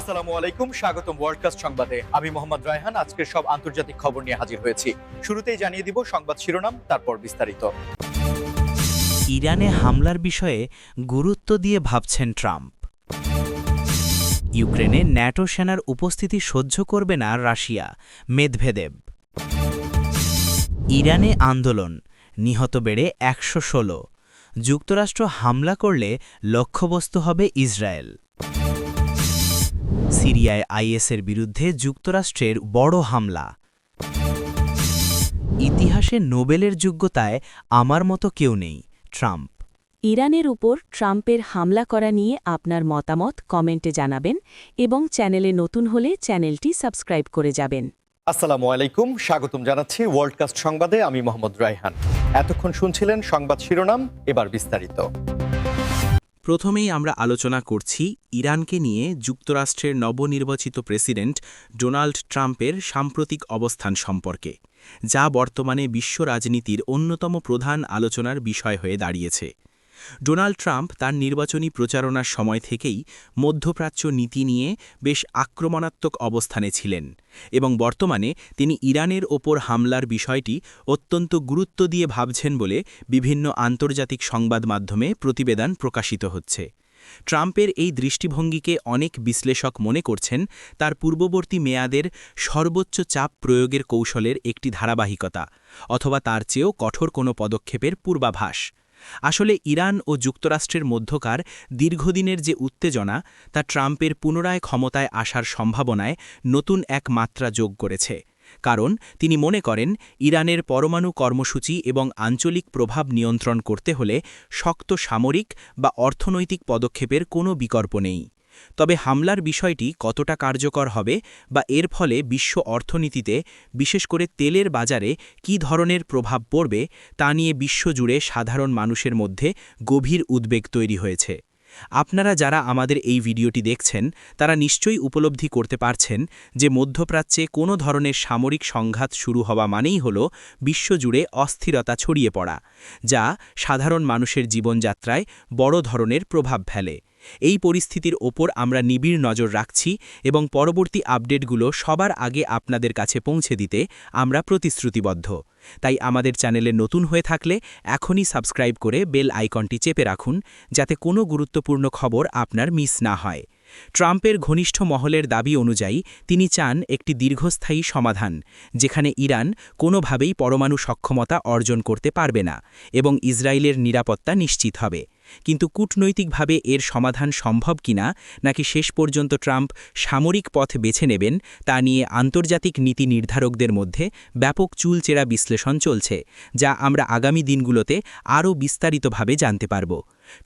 আসসালামু আলাইকুম, স্বাগতম ওয়ার্ল্ডকাস্ট সংবাদে। আমি মোহাম্মদ রায়হান আজকের সব আন্তর্জাতিক খবর নিয়ে হাজির হয়েছি। শুরুতেই জানিয়ে দিব সংবাদ শিরোনাম, তারপর বিস্তারিত। ইরানে হামলার বিষয়ে গুরুত্ব দিয়ে ভাবছেন ট্রাম্প। ইউক্রেনে ন্যাটো সেনার উপস্থিতি সহ্য করবে না রাশিয়া, মেদভেদেব। ইরানে আন্দোলন, নিহত বেড়ে ১১৬। যুক্তরাষ্ট্র হামলা করলে লক্ষ্যবস্তু হবে ইসরায়েল। সিরিয়ায় আইএসের বিরুদ্ধে যুক্তরাষ্ট্রের বড় হামলা। ইতিহাসে নোবেলের যোগ্যতায় আমার মতো কেউ নেই, ট্রাম্প। ইরানের উপর ট্রাম্পের হামলা করা নিয়ে আপনার মতামত কমেন্টে জানাবেন এবং চ্যানেলে নতুন হলে চ্যানেলটি সাবস্ক্রাইব করে যাবেন। আসসালামু আলাইকুম, স্বাগতম জানাচ্ছি ওয়ার্ল্ডকাস্ট সংবাদে। আমি মোহাম্মদ রায়হান। এতক্ষণ শুনছিলেন সংবাদ শিরোনাম, এবার বিস্তারিত। প্রথমেই আমরা আলোচনা করছি ইরানকে নিয়ে যুক্তরাষ্ট্রের নবনির্বাচিত প্রেসিডেন্ট ডোনাল্ড ট্রাম্পের সাম্প্রতিক অবস্থান সম্পর্কে, যা বর্তমানে বিশ্ব রাজনীতির অন্যতম প্রধান আলোচনার বিষয় হয়ে দাঁড়িয়েছে। ডোনাল্ড ট্রাম্প তার নির্বাচনী প্রচারণার সময় থেকেই মধ্যপ্রাচ্য নীতি নিয়ে বেশ আক্রমণাত্মক অবস্থানে ছিলেন এবং বর্তমানে তিনি ইরানের ওপর হামলার বিষয়টি অত্যন্ত গুরুত্ব দিয়ে ভাবছেন বলে বিভিন্ন আন্তর্জাতিক সংবাদ মাধ্যমে প্রতিবেদন প্রকাশিত হচ্ছে। ট্রাম্পের এই দৃষ্টিভঙ্গিকে অনেক বিশ্লেষক মনে করছেন তার পূর্ববর্তী মেয়াদের সর্বোচ্চ চাপ প্রয়োগের কৌশলের একটি ধারাবাহিকতা, অথবা তার চেয়েও কঠোর কোনো পদক্ষেপের পূর্বাভাস। আসলে ইরান ও যুক্তরাষ্ট্রের মধ্যকার দীর্ঘদিনের যে উত্তেজনা, তা ট্রাম্পের পুনরায় ক্ষমতায় আসার সম্ভাবনায় নতুন এক মাত্রা যোগ করেছে। কারণ তিনি মনে করেন ইরানের পরমাণু কর্মসূচি এবং আঞ্চলিক প্রভাব নিয়ন্ত্রণ করতে হলে শক্ত সামরিক বা অর্থনৈতিক পদক্ষেপের কোনো বিকল্প নেই। তবে হামলার বিষয়টি কতটা কার্যকর হবে বা এর ফলে বিশ্ব অর্থনীতিতে, বিশেষ করে তেলের বাজারে কী ধরনের প্রভাব পড়বে, তা নিয়ে বিশ্বজুড়ে সাধারণ মানুষের মধ্যে গভীর উদ্বেগ তৈরি হয়েছে। আপনারা যারা আমাদের এই ভিডিওটি দেখছেন তারা নিশ্চয়ই উপলব্ধি করতে পারছেন যে মধ্যপ্রাচ্যে কোনো ধরনের সামরিক সংঘাত শুরু হওয়া মানেই হল বিশ্বজুড়ে অস্থিরতা ছড়িয়ে পড়া, যা সাধারণ মানুষের জীবনযাত্রায় বড় ধরনের প্রভাব ফেলে। এই পরিস্থিতির ওপর আমরা নিবিড় নজর রাখছি এবং পরবর্তী আপডেটগুলো সবার আগে আপনাদের কাছে পৌঁছে দিতে আমরা প্রতিশ্রুতিবদ্ধ। তাই আমাদের চ্যানেলে নতুন হয়ে থাকলে এখনই সাবস্ক্রাইব করে বেল আইকনটি চেপে রাখুন, যাতে কোনো গুরুত্বপূর্ণ খবর আপনার মিস না হয়। ট্রাম্পের ঘনিষ্ঠ মহলের দাবি অনুযায়ী তিনি চান একটি দীর্ঘস্থায়ী সমাধান, যেখানে ইরান কোনোভাবেই পরমাণু সক্ষমতা অর্জন করতে পারবে না এবং ইসরায়েলের নিরাপত্তা নিশ্চিত হবে। কিন্তু কূটনৈতিকভাবে এর সমাধান সম্ভব কিনা, নাকি শেষ পর্যন্ত ট্রাম্প সামরিক পথ বেছে নেবেন, তা নিয়ে আন্তর্জাতিক নীতি নির্ধারকদের মধ্যে ব্যাপক চুলচেরা বিশ্লেষণ চলছে, যা আমরা আগামী দিনগুলোতে আরও বিস্তারিতভাবে জানতে পারব।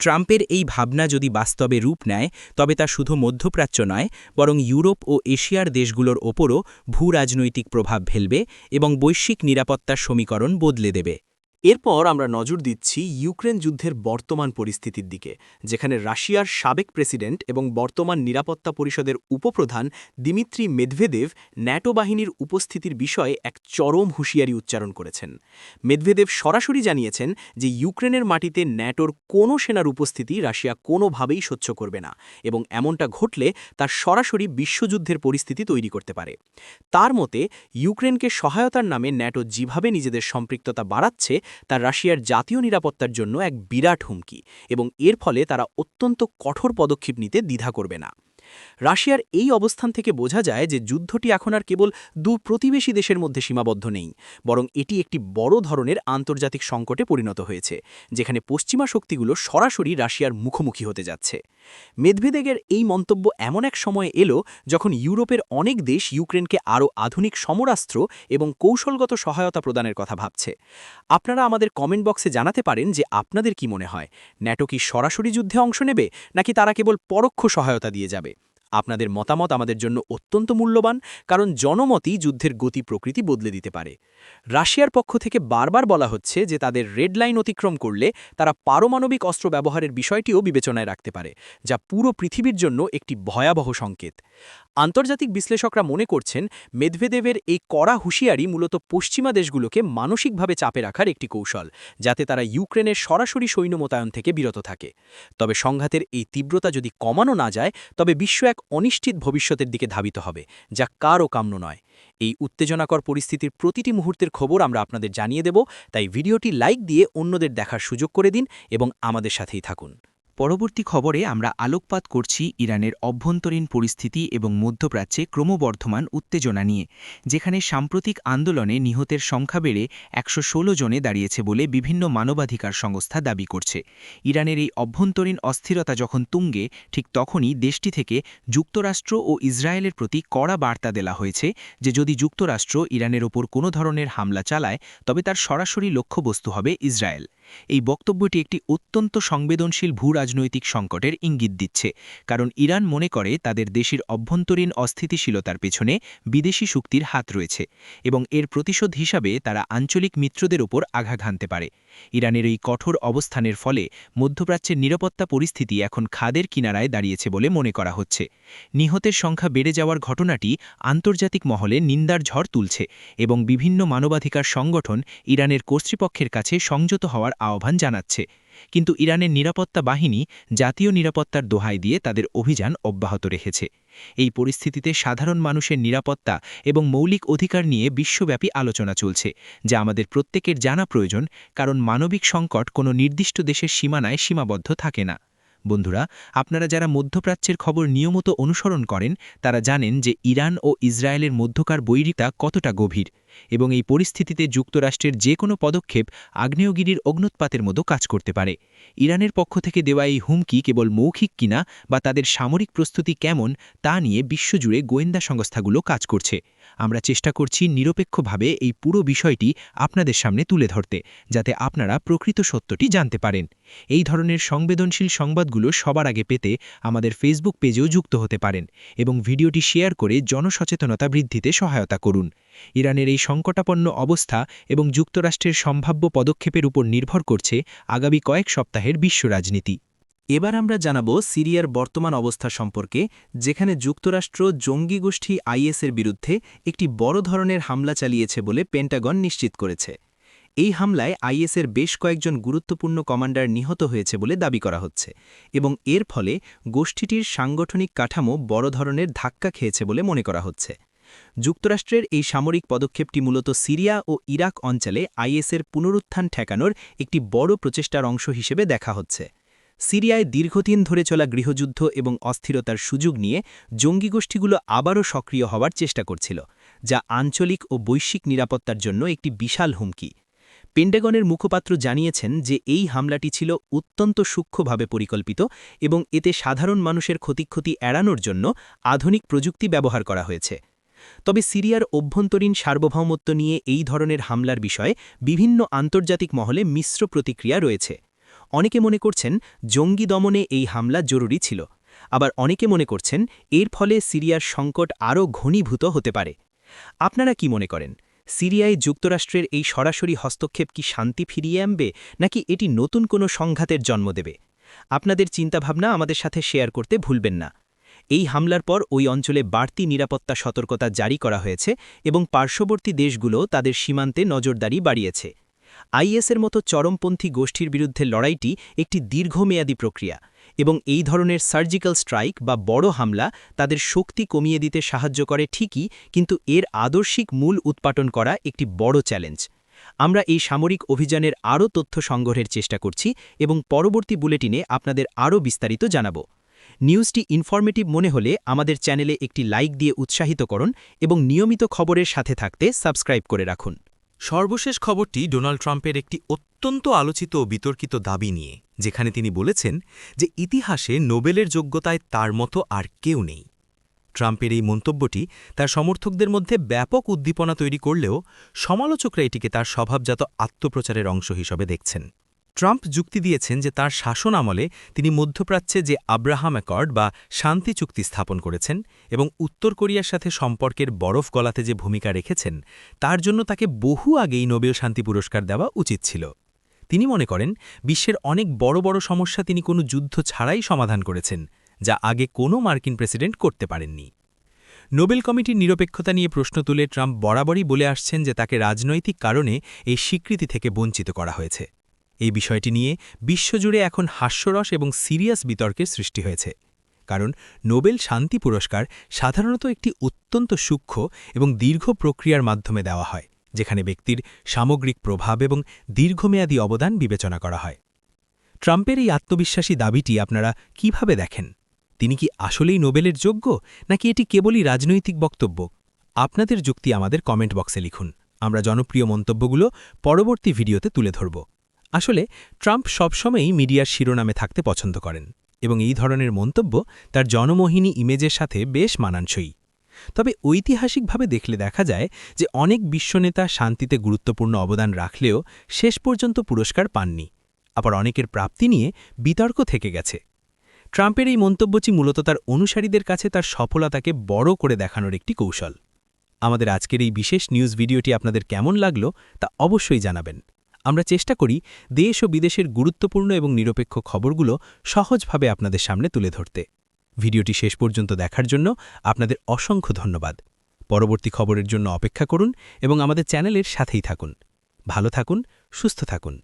ট্রাম্পের এই ভাবনা যদি বাস্তবে রূপ নেয়, তবে তা শুধু মধ্যপ্রাচ্য নয়, বরং ইউরোপ ও এশিয়ার দেশগুলোর ওপরও ভূরাজনৈতিক প্রভাব ফেলবে এবং বৈশ্বিক নিরাপত্তার সমীকরণ বদলে দেবে। এরপর আমরা নজর দিচ্ছি ইউক্রেন যুদ্ধের বর্তমান পরিস্থিতির দিকে, যেখানে রাশিয়ার সাবেক প্রেসিডেন্ট এবং বর্তমান নিরাপত্তা পরিষদের উপপ্রধান দিমিত্রি মেদভেদেভ ন্যাটো বাহিনীর উপস্থিতির বিষয়ে এক চরম হুঁশিয়ারি উচ্চারণ করেছেন। মেদভেদেভ সরাসরি জানিয়েছেন যে ইউক্রেনের মাটিতে ন্যাটোর কোনো সেনার উপস্থিতি রাশিয়া কোনোভাবেই সহ্য করবে না এবং এমনটা ঘটলে তার সরাসরি বিশ্বযুদ্ধের পরিস্থিতি তৈরি করতে পারে। তার মতে, ইউক্রেনকে সহায়তার নামে ন্যাটো যেভাবে নিজেদের সম্পৃক্ততা বাড়াচ্ছে, তা রাশিয়ার জাতীয় নিরাপত্তার জন্য এক বিরাট হুমকি এবং এর ফলে তারা অত্যন্ত কঠোর পদক্ষেপ নিতে দ্বিধা করবে না। রাশিয়ার এই অবস্থান থেকে বোঝা যায় যে যুদ্ধটি এখন আর কেবল দু প্রতিবেশী দেশের মধ্যে সীমাবদ্ধ নেই, বরং এটি একটি বড় ধরনের আন্তর্জাতিক সংকটে পরিণত হয়েছে, যেখানে পশ্চিমা শক্তিগুলো সরাসরি রাশিয়ার মুখোমুখি হতে যাচ্ছে। মেদভেদেবের এই মন্তব্য এমন এক সময়ে এলো যখন ইউরোপের অনেক দেশ ইউক্রেনকে আরও আধুনিক সমরাস্ত্র এবং কৌশলগত সহায়তা প্রদানের কথা ভাবছে। আপনারা আমাদের কমেন্ট বক্সে জানাতে পারেন যে আপনাদের কি মনে হয়, ন্যাটো কি সরাসরি যুদ্ধে অংশ নেবে, নাকি তারা কেবল পরোক্ষ সহায়তা দিয়ে যাবে? আপনাদের মতামত আমাদের জন্য অত্যন্ত মূল্যবান, কারণ জনমতই যুদ্ধের গতি প্রকৃতি বদলে দিতে পারে। রাশিয়ার পক্ষ থেকে বারবার বলা হচ্ছে যে তাদের রেড লাইন অতিক্রম করলে তারা পারমাণবিক অস্ত্র ব্যবহারের বিষয়টিও বিবেচনায় রাখতে পারে, যা পুরো পৃথিবীর জন্য একটি ভয়াবহ সংকেত। আন্তর্জাতিক বিশ্লেষকরা মনে করছেন মেদভেদেবের এই কড়া হুঁশিয়ারি মূলত পশ্চিমা দেশগুলোকে মানসিকভাবে চাপে রাখার একটি কৌশল, যাতে তারা ইউক্রেনের সরাসরি সৈন্য মোতায়েন থেকে বিরত থাকে। তবে সংঘাতের এই তীব্রতা যদি কমানো না যায়, তবে বিশ্ব এক অনিশ্চিত ভবিষ্যতের দিকে ধাবিত হবে, যা কারও কাম্য নয়। এই উত্তেজনাকর পরিস্থিতির প্রতিটি মুহূর্তের খবর আমরা আপনাদের জানিয়ে দেব, তাই ভিডিওটি লাইক দিয়ে অন্যদের দেখার সুযোগ করে দিন এবং আমাদের সাথেই থাকুন। পরবর্তী খবরে আমরা আলোকপাত করছি ইরানের অভ্যন্তরীণ পরিস্থিতি এবং মধ্যপ্রাচ্যে ক্রমবর্ধমান উত্তেজনা নিয়ে, যেখানে সাম্প্রতিক আন্দোলনে নিহতের সংখ্যা বেড়ে ১১৬ জনে দাঁড়িয়েছে বলে বিভিন্ন মানবাধিকার সংস্থা দাবি করছে। ইরানের এই অভ্যন্তরীণ অস্থিরতা যখন তুঙ্গে, ঠিক তখনই দেশটি থেকে যুক্তরাষ্ট্র ও ইসরায়েলের প্রতি কড়া বার্তা দেওয়া হয়েছে যে যদি যুক্তরাষ্ট্র ইরানের ওপর কোনো ধরনের হামলা চালায় তবে তার সরাসরি লক্ষ্যবস্তু হবে ইসরায়েল। এই বক্তব্যটি একটি অত্যন্ত সংবেদনশীল ভূরাজনৈতিক সংকটের ইঙ্গিত দিচ্ছে, কারণ ইরান মনে করে তাদের দেশের অভ্যন্তরীণ অস্থিতিশীলতার পেছনে বিদেশি শক্তির হাত রয়েছে এবং এর প্রতিশোধ হিসাবে তারা আঞ্চলিক মিত্রদের ওপর আঘাত হানতে পারে। ইরানের এই কঠোর অবস্থানের ফলে মধ্যপ্রাচ্যের নিরাপত্তা পরিস্থিতি এখন খাদের কিনারায় দাঁড়িয়েছে বলে মনে করা হচ্ছে। নিহতের সংখ্যা বেড়ে যাওয়ার ঘটনাটি আন্তর্জাতিক মহলে নিন্দার ঝড় তুলছে এবং বিভিন্ন মানবাধিকার সংগঠন ইরানের কর্তৃপক্ষের কাছে সংযত হওয়ার আহ্বান জানাচ্ছে। কিন্তু ইরানের নিরাপত্তা বাহিনী জাতীয় নিরাপত্তার দোহাই দিয়ে তাদের অভিযান অব্যাহত রেখেছে। এই পরিস্থিতিতে সাধারণ মানুষের নিরাপত্তা এবং মৌলিক অধিকার নিয়ে বিশ্বব্যাপী আলোচনা চলছে, যা আমাদের প্রত্যেকের জানা প্রয়োজন, কারণ মানবিক সংকট কোনো নির্দিষ্ট দেশের সীমানায় সীমাবদ্ধ থাকে না। বন্ধুরা, আপনারা যারা মধ্যপ্রাচ্যের খবর নিয়মিত অনুসরণ করেন তারা জানেন যে ইরান ও ইসরায়েলের মধ্যকার বৈরিতা কতটা গভীর এবং এই পরিস্থিতিতে যুক্তরাষ্ট্রের যে কোনো পদক্ষেপ আগ্নেয়গিরির অগ্নুৎপাতের মতো কাজ করতে পারে। ইরানের পক্ষ থেকে দেওয়া এই হুমকি কেবল মৌখিক কিনা বা তাদের সামরিক প্রস্তুতি কেমন তা নিয়ে বিশ্বজুড়ে গোয়েন্দা সংস্থাগুলো কাজ করছে। আমরা চেষ্টা করছি নিরপেক্ষভাবে এই পুরো বিষয়টি আপনাদের সামনে তুলে ধরতে, যাতে আপনারা প্রকৃত সত্যটি জানতে পারেন। এই ধরনের সংবেদনশীল সংবাদগুলো সবার আগে পেতে আমাদের ফেসবুক পেজেও যুক্ত হতে পারেন এবং ভিডিওটি শেয়ার করে জনসচেতনতা বৃদ্ধিতে সহায়তা করুন। ইরানের এই সংকটাপন্ন অবস্থা এবং যুক্তরাষ্ট্রের সম্ভাব্য পদক্ষেপের উপর নির্ভর করছে আগামী কয়েক সপ্তাহের বিশ্ব রাজনীতি। এবার আমরা জানাব সিরিয়ার বর্তমান অবস্থা সম্পর্কে, যেখানে যুক্তরাষ্ট্র জঙ্গি গোষ্ঠী আইএসের বিরুদ্ধে একটি বড় ধরনের হামলা চালিয়েছে বলে পেন্টাগন নিশ্চিত করেছে। এই হামলায় আইএসের বেশ কয়েকজন গুরুত্বপূর্ণ কমান্ডার নিহত হয়েছে বলে দাবি করা হচ্ছে এবং এর ফলে গোষ্ঠীটির সাংগঠনিক কাঠামো বড় ধরনের ধাক্কা খেয়েছে বলে মনে করা হচ্ছে। যুক্তরাষ্ট্রের এই সামরিক পদক্ষেপটি মূলত সিরিয়া ও ইরাক অঞ্চলে আইএসের পুনরুত্থান ঠেকানোর একটি বড় প্রচেষ্টার অংশ হিসেবে দেখা হচ্ছে। সিরিয়ায় দীর্ঘদিন ধরে চলা গৃহযুদ্ধ এবং অস্থিরতার সুযোগ নিয়ে জঙ্গি গোষ্ঠীগুলো আবারও সক্রিয় হওয়ার চেষ্টা করছিল, যা আঞ্চলিক ও বৈশ্বিক নিরাপত্তার জন্য একটি বিশাল হুমকি। পেন্টাগনের মুখপাত্র জানিয়েছেন যে এই হামলাটি ছিল অত্যন্ত সূক্ষ্মভাবে পরিকল্পিত এবং এতে সাধারণ মানুষের ক্ষতি এড়ানোর জন্য আধুনিক প্রযুক্তি ব্যবহার করা হয়েছে। তবে সিরিয়ার অভ্যন্তরীণ সার্বভৌমত্ব নিয়ে এই ধরনের হামলার বিষয়ে বিভিন্ন আন্তর্জাতিক মহলে মিশ্র প্রতিক্রিয়া রয়েছে। অনেকে মনে করছেন জঙ্গি দমনে এই হামলা জরুরি ছিল, আবার অনেকে মনে করছেন এর ফলে সিরিয়ার সংকট আরও ঘনীভূত হতে পারে। আপনারা কি মনে করেন, সিরিয়ায় যুক্তরাষ্ট্রের এই সরাসরি হস্তক্ষেপ কি শান্তি ফিরিয়ে আনবে নাকি এটি নতুন কোনো সংঘাতের জন্ম দেবে? আপনাদের চিন্তাভাবনা আমাদের সাথে শেয়ার করতে ভুলবেন না। এই হামলার পর ওই অঞ্চলে বাড়তি নিরাপত্তা সতর্কতা জারি করা হয়েছে এবং পার্শ্ববর্তী দেশগুলো তাদের সীমান্তে নজরদারি বাড়িয়েছে। আইএসের মতো চরমপন্থী গোষ্ঠীর বিরুদ্ধে লড়াইটি একটি দীর্ঘমেয়াদী প্রক্রিয়া এবং এই ধরনের সার্জিক্যাল স্ট্রাইক বা বড় হামলা তাদের শক্তি কমিয়ে দিতে সাহায্য করে ঠিকই, কিন্তু এর আদর্শিক মূল উৎপাটন করা একটি বড় চ্যালেঞ্জ। আমরা এই সামরিক অভিযানের আরও তথ্য সংগ্রহের চেষ্টা করছি এবং পরবর্তী বুলেটিনে আপনাদের আরও বিস্তারিত জানাব। নিউজটি ইনফরমেটিভ মনে হলে আমাদের চ্যানেলে একটি লাইক দিয়ে উৎসাহিত করুন এবং নিয়মিত খবরের সাথে থাকতে সাবস্ক্রাইব করে রাখুন। সর্বশেষ খবরটি ডোনাল্ড ট্রাম্পের একটি অত্যন্ত আলোচিত ও বিতর্কিত দাবি নিয়ে, যেখানে তিনি বলেছেন যে ইতিহাসে নোবেলের যোগ্যতায় তার মতো আর কেউ নেই। ট্রাম্পের এই মন্তব্যটি তার সমর্থকদের মধ্যে ব্যাপক উদ্দীপনা তৈরি করলেও সমালোচকরা এটিকে তার স্বভাবজাত আত্মপ্রচারের অংশ হিসেবে দেখছেন। ট্রাম্প যুক্তি দিয়েছেন যে তার শাসন আমলে তিনি মধ্যপ্রাচ্যে যে আব্রাহাম অ্যাকর্ড বা শান্তি চুক্তি স্থাপন করেছেন এবং উত্তর কোরিয়ার সাথে সম্পর্কের বরফ গলাতে যে ভূমিকা রেখেছেন তার জন্য তাকে বহু আগেই নোবেল শান্তি পুরস্কার দেওয়া উচিত ছিল। তিনি মনে করেন বিশ্বের অনেক বড় বড় সমস্যা তিনি কোনো যুদ্ধ ছাড়াই সমাধান করেছেন, যা আগে কোনো মার্কিন প্রেসিডেন্ট করতে পারেননি। নোবেল কমিটির নিরপেক্ষতা নিয়ে প্রশ্ন তুলে ট্রাম্প বরাবরই বলে আসছেন যে তাকে রাজনৈতিক কারণে এই স্বীকৃতি থেকে বঞ্চিত করা হয়েছে। এই বিষয়টি নিয়ে বিশ্বজুড়ে এখন হাস্যরস এবং সিরিয়াস বিতর্কের সৃষ্টি হয়েছে, কারণ নোবেল শান্তি পুরস্কার সাধারণত একটি অত্যন্ত সূক্ষ্ম এবং দীর্ঘ প্রক্রিয়ার মাধ্যমে দেওয়া হয়, যেখানে ব্যক্তির সামগ্রিক প্রভাব এবং দীর্ঘমেয়াদী অবদান বিবেচনা করা হয়। ট্রাম্পের এই আত্মবিশ্বাসী দাবিটি আপনারা কিভাবে দেখেন? তিনি কি আসলেই নোবেলের যোগ্য, নাকি এটি কেবলই রাজনৈতিক বক্তব্য? আপনাদের যুক্তি আমাদের কমেন্ট বক্সে লিখুন। আমরা জনপ্রিয় মন্তব্যগুলো পরবর্তী ভিডিওতে তুলে ধরব। আসলে ট্রাম্প সবসময়ই মিডিয়ার শিরোনামে থাকতে পছন্দ করেন, এবং এই ধরনের মন্তব্য তার জনমোহিনী ইমেজের সাথে বেশ মানানসই। তবে ঐতিহাসিকভাবে দেখলে দেখা যায় যে অনেক বিশ্বনেতা শান্তিতে গুরুত্বপূর্ণ অবদান রাখলেও শেষ পর্যন্ত পুরস্কার পাননি। আবার অনেকের প্রাপ্তি নিয়ে বিতর্ক থেকে গেছে। ট্রাম্পের এই মন্তব্যটি মূলত তার অনুসারীদের কাছে তার সফলতাকে বড় করে দেখানোর একটি কৌশল। আমাদের আজকের এই বিশেষ নিউজ ভিডিওটি আপনাদের কেমন লাগলো তা অবশ্যই জানাবেন। আমরা চেষ্টা করি দেশ ও বিদেশের গুরুত্বপূর্ণ এবং নিরপেক্ষ খবরগুলো সহজভাবে আপনাদের সামনে তুলে ধরতে। ভিডিওটি শেষ পর্যন্ত দেখার জন্য আপনাদের অসংখ্য ধন্যবাদ। পরবর্তী খবরের জন্য অপেক্ষা করুন এবং আমাদের চ্যানেলের সাথেই থাকুন। ভালো থাকুন, সুস্থ থাকুন।